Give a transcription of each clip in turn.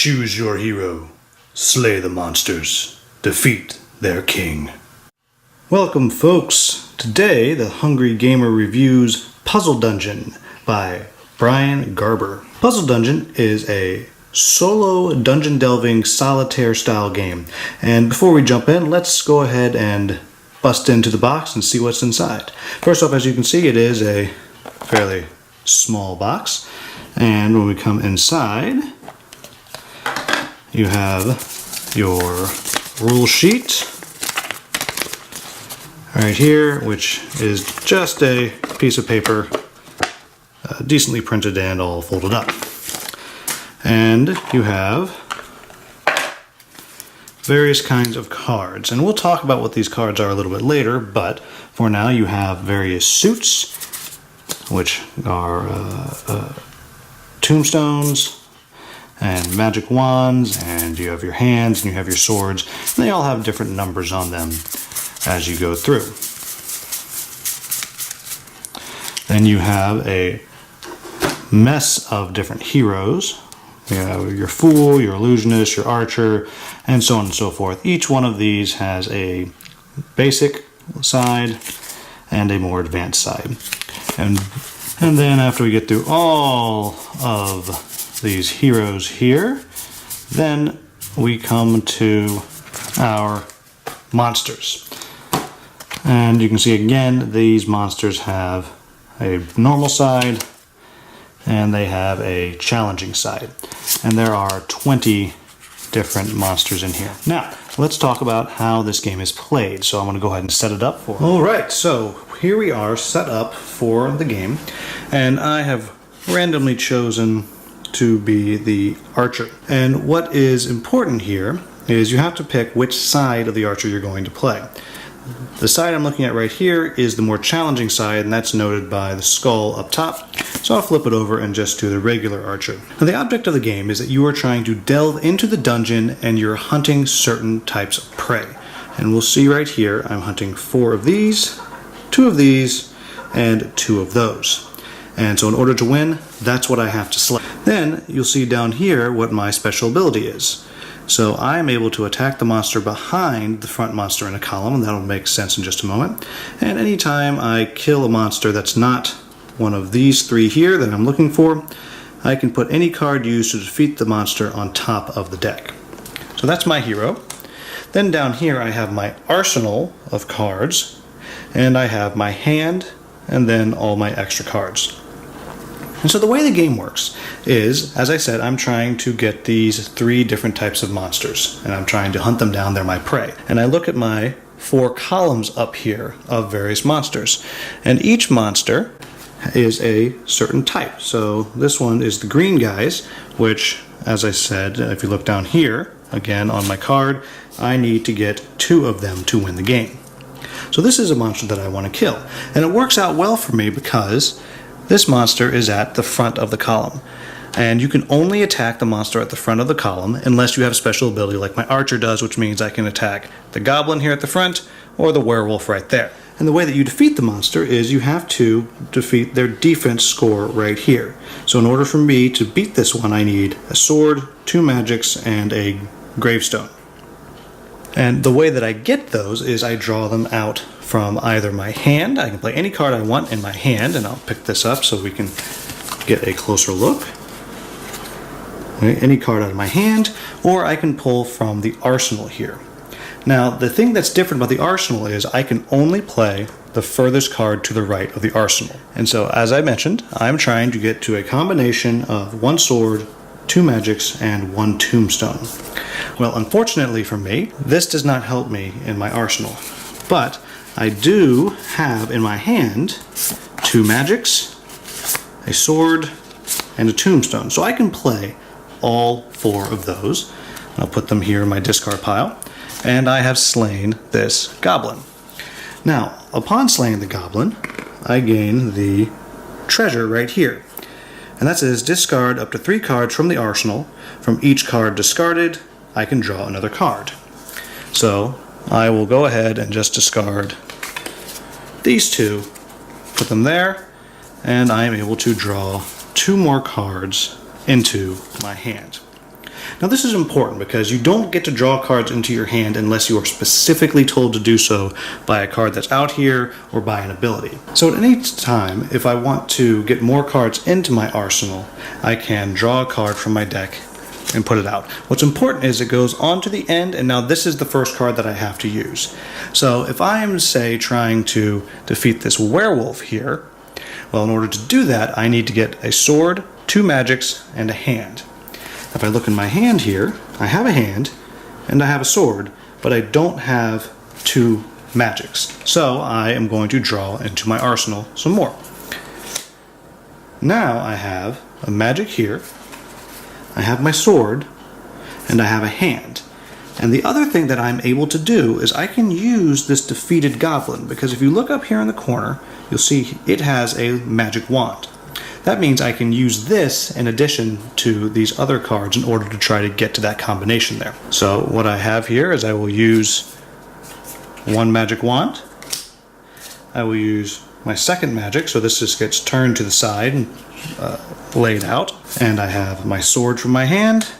Choose your hero. Slay the monsters. Defeat their king. Welcome, folks. Today, the Hungry Gamer reviews Puzzle Dungeon by Brian Garber. Puzzle Dungeon is a solo dungeon delving solitaire style game. And before we jump in, let's go ahead and bust into the box and see what's inside. First off, as you can see, it is a fairly small box. And when we come inside, you have your rule sheet right here, which is just a piece of paper, decently printed and all folded up. And you have various kinds of cards. And we'll talk about what these cards are a little bit later, but for now you have various suits, which are tombstones and magic wands, and you have your hands and you have your swords, and they all have different numbers on them as you go through. Then you have a mess of different heroes. You have your fool, your illusionist, your archer, and so on and so forth. Each one of these has a basic side and a more advanced side. And then after we get through all of these heroes here, then we come to our monsters. And you can see again, these monsters have a normal side and they have a challenging side. And there are 20 different monsters in here. Now, let's talk about how this game is played. So I'm going to go ahead and set it up for you. Alright, so here we are set up for the game. And I have randomly chosen to be the archer. And what is important here is you have to pick which side of the archer you're going to play. The side I'm looking at right here is the more challenging side, and that's noted by the skull up top. So I'll flip it over and just do the regular archer. Now, the object of the game is that you are trying to delve into the dungeon and you're hunting certain types of prey. And we'll see right here, I'm hunting 4 of these, 2 of these, and 2 of those. And so in order to win, that's what I have to select. Then you'll see down here what my special ability is. So I'm able to attack the monster behind the front monster in a column, and that'll make sense in just a moment. And anytime I kill a monster that's not one of these 3 here that I'm looking for, I can put any card used to defeat the monster on top of the deck. So that's my hero. Then down here I have my arsenal of cards, and I have my hand, and then all my extra cards. And so the way the game works is, as I said, I'm trying to get these 3 different types of monsters, and I'm trying to hunt them down. They're my prey. And I look at my 4 columns up here of various monsters, and each monster is a certain type. So this one is the green guys, which, as I said, if you look down here, again on my card, I need to get 2 of them to win the game. So this is a monster that I want to kill, and it works out well for me because this monster is at the front of the column, and you can only attack the monster at the front of the column unless you have a special ability like my archer does, which means I can attack the goblin here at the front or the werewolf right there. And the way that you defeat the monster is you have to defeat their defense score right here. So in order for me to beat this one, I need a sword, 2 magics, and a gravestone. And the way that I get those is I draw them out from either my hand. I can play any card I want in my hand, and I'll pick this up so we can get a closer look. Any card out of my hand, or I can pull from the arsenal here. Now, the thing that's different about the arsenal is I can only play the furthest card to the right of the arsenal. And so, as I mentioned, I'm trying to get to a combination of 1 sword, 2 magics, and 1 tombstone. Well, unfortunately for me, this does not help me in my arsenal. But I do have in my hand 2 magics, a sword, and a tombstone. So I can play all 4 of those. I'll put them here in my discard pile. And I have slain this goblin. Now, upon slaying the goblin, I gain the treasure right here. And that says discard up to 3 cards from the arsenal. From each card discarded, I can draw another card. So I will go ahead and just discard these 2, put them there, and I am able to draw 2 more cards into my hand. Now this is important because you don't get to draw cards into your hand unless you are specifically told to do so by a card that's out here or by an ability. So at any time, if I want to get more cards into my arsenal, I can draw a card from my deck and put it out. What's important is it goes on to the end, and now this is the first card that I have to use. So if I am, say, trying to defeat this werewolf here, well, in order to do that, I need to get a sword, 2 magics, and a hand. If I look in my hand here, I have a hand, and I have a sword, but I don't have 2 magics. So I am going to draw into my arsenal some more. Now I have a magic here, I have my sword, and I have a hand. And the other thing that I'm able to do is I can use this defeated goblin, because if you look up here in the corner, you'll see it has a magic wand. That means I can use this in addition to these other cards in order to try to get to that combination there. So what I have here is I will use 1 magic wand. I will use my second magic, so this just gets turned to the side and laid out. And I have my sword from my hand,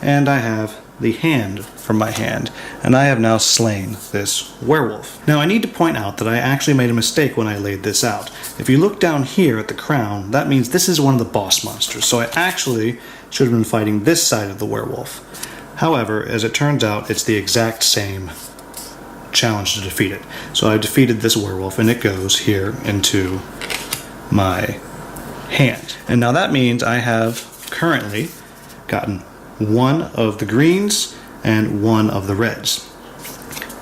and I have the hand from my hand, and I have now slain this werewolf. Now I need to point out that I actually made a mistake when I laid this out. If you look down here at the crown, that means this is one of the boss monsters, so I actually should have been fighting this side of the werewolf. However, as it turns out, it's the exact same challenge to defeat it. So I've defeated this werewolf, and it goes here into my hand. And now that means I have currently gotten 1 of the greens and 1 of the reds.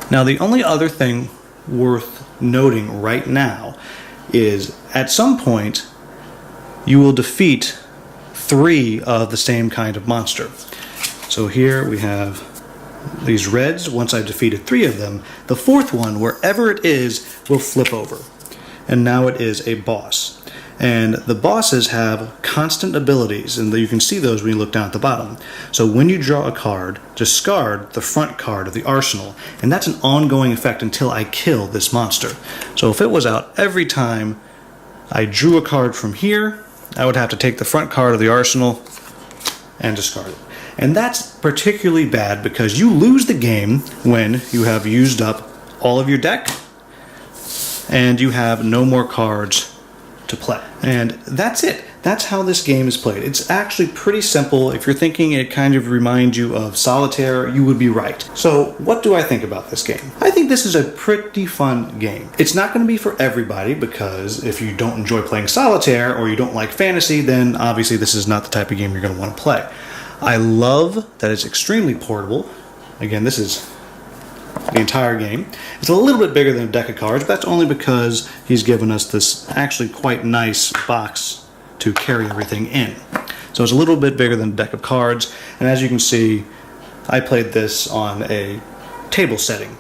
Now the only other thing worth noting right now is at some point you will defeat 3 of the same kind of monster. So here we have these reds. Once I've defeated 3 of them, the 4th one, wherever it is, will flip over. And now it is a boss. And the bosses have constant abilities, and you can see those when you look down at the bottom. So when you draw a card, discard the front card of the arsenal, and that's an ongoing effect until I kill this monster. So if it was out every time I drew a card from here, I would have to take the front card of the arsenal and discard it. And that's particularly bad because you lose the game when you have used up all of your deck and you have no more cards to play. And that's it. That's how this game is played. It's actually pretty simple. If you're thinking it kind of reminds you of Solitaire, you would be right. So what do I think about this game? I think this is a pretty fun game. It's not going to be for everybody, because if you don't enjoy playing Solitaire or you don't like fantasy, then obviously this is not the type of game you're going to want to play. I love that it's extremely portable. Again, this is the entire game. It's a little bit bigger than a deck of cards, but that's only because he's given us this actually quite nice box to carry everything in. So it's a little bit bigger than a deck of cards, and as you can see, I played this on a table setting.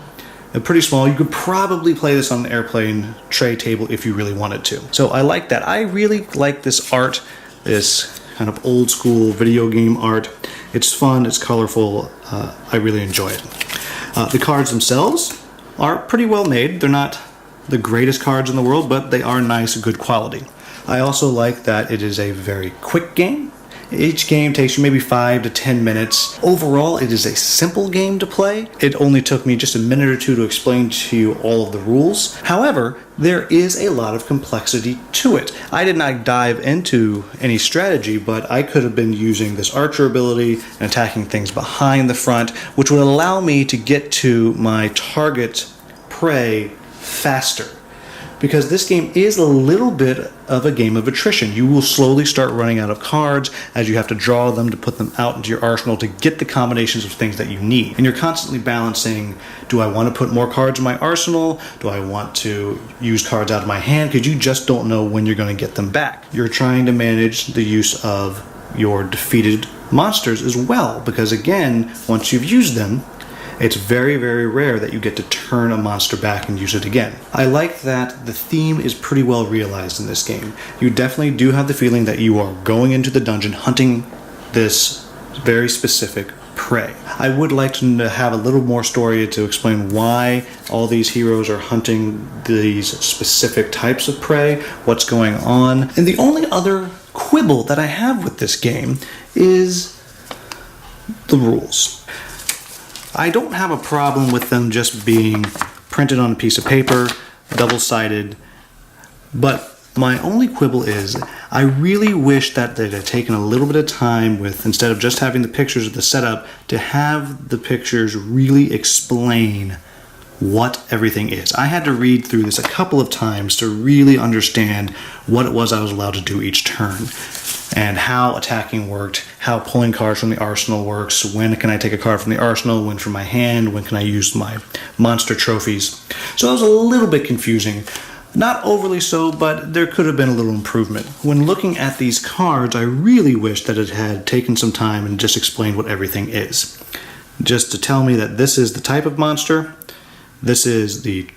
Pretty small. You could probably play this on an airplane tray table if you really wanted to. So I like that. I really like this art, this kind of old school video game art. It's fun, it's colorful, I really enjoy it. The cards themselves are pretty well made. They're not the greatest cards in the world, but they are nice, good quality. I also like that it is a very quick game. Each game takes you maybe 5 to 10 minutes. Overall, it is a simple game to play. It only took me just a minute or 2 to explain to you all of the rules. However, there is a lot of complexity to it. I did not dive into any strategy, but I could have been using this archer ability and attacking things behind the front, which would allow me to get to my target prey faster. Because this game is a little bit of a game of attrition. You will slowly start running out of cards as you have to draw them to put them out into your arsenal to get the combinations of things that you need. And you're constantly balancing, do I want to put more cards in my arsenal? Do I want to use cards out of my hand? Because you just don't know when you're going to get them back. You're trying to manage the use of your defeated monsters as well, because again, once you've used them, it's very, very rare that you get to turn a monster back and use it again. I like that the theme is pretty well realized in this game. You definitely do have the feeling that you are going into the dungeon hunting this very specific prey. I would like to have a little more story to explain why all these heroes are hunting these specific types of prey, what's going on. And the only other quibble that I have with this game is the rules. I don't have a problem with them just being printed on a piece of paper, double-sided, but my only quibble is I really wish that they'd have taken a little bit of time with, instead of just having the pictures of the setup, to have the pictures really explain what everything is. I had to read through this a couple of times to really understand what it was I was allowed to do each turn, and how attacking worked, how pulling cards from the arsenal works, when can I take a card from the arsenal, when from my hand, when can I use my monster trophies. So it was a little bit confusing. Not overly so, but there could have been a little improvement. When looking at these cards, I really wish that it had taken some time and just explained what everything is. Just to tell me that this is the type of monster, this is the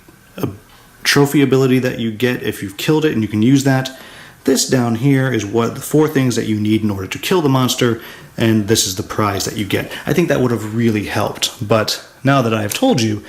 trophy ability that you get if you've killed it and you can use that. This down here is what the 4 things that you need in order to kill the monster, and this is the prize that you get. I think that would have really helped, but now that I have told you,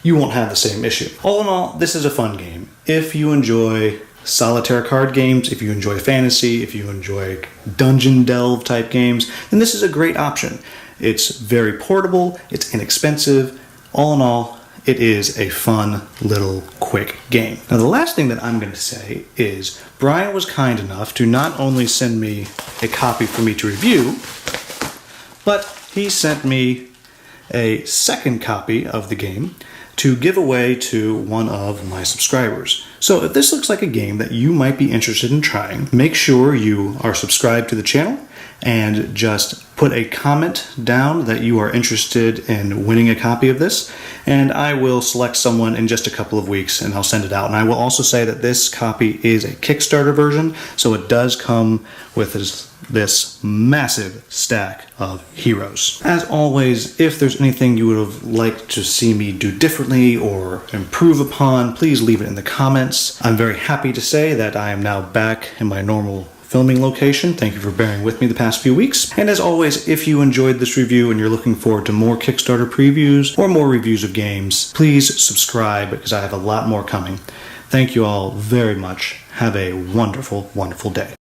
you won't have the same issue. All in all, this is a fun game. If you enjoy solitaire card games, if you enjoy fantasy, if you enjoy dungeon delve type games, then this is a great option. It's very portable, it's inexpensive. All in all, it is a fun little quick game. Now the last thing that I'm going to say is Brian was kind enough to not only send me a copy for me to review, but he sent me a second copy of the game to give away to one of my subscribers. So if this looks like a game that you might be interested in trying, make sure you are subscribed to the channel and just put a comment down that you are interested in winning a copy of this, and I will select someone in just a couple of weeks and I'll send it out. And I will also say that this copy is a Kickstarter version, so it does come with this massive stack of heroes. As always, if there's anything you would have liked to see me do differently or improve upon, please leave it in the comments. I'm very happy to say that I am now back in my normal filming location. Thank you for bearing with me the past few weeks. And as always, if you enjoyed this review and you're looking forward to more Kickstarter previews or more reviews of games, please subscribe because I have a lot more coming. Thank you all very much. Have a wonderful, wonderful day.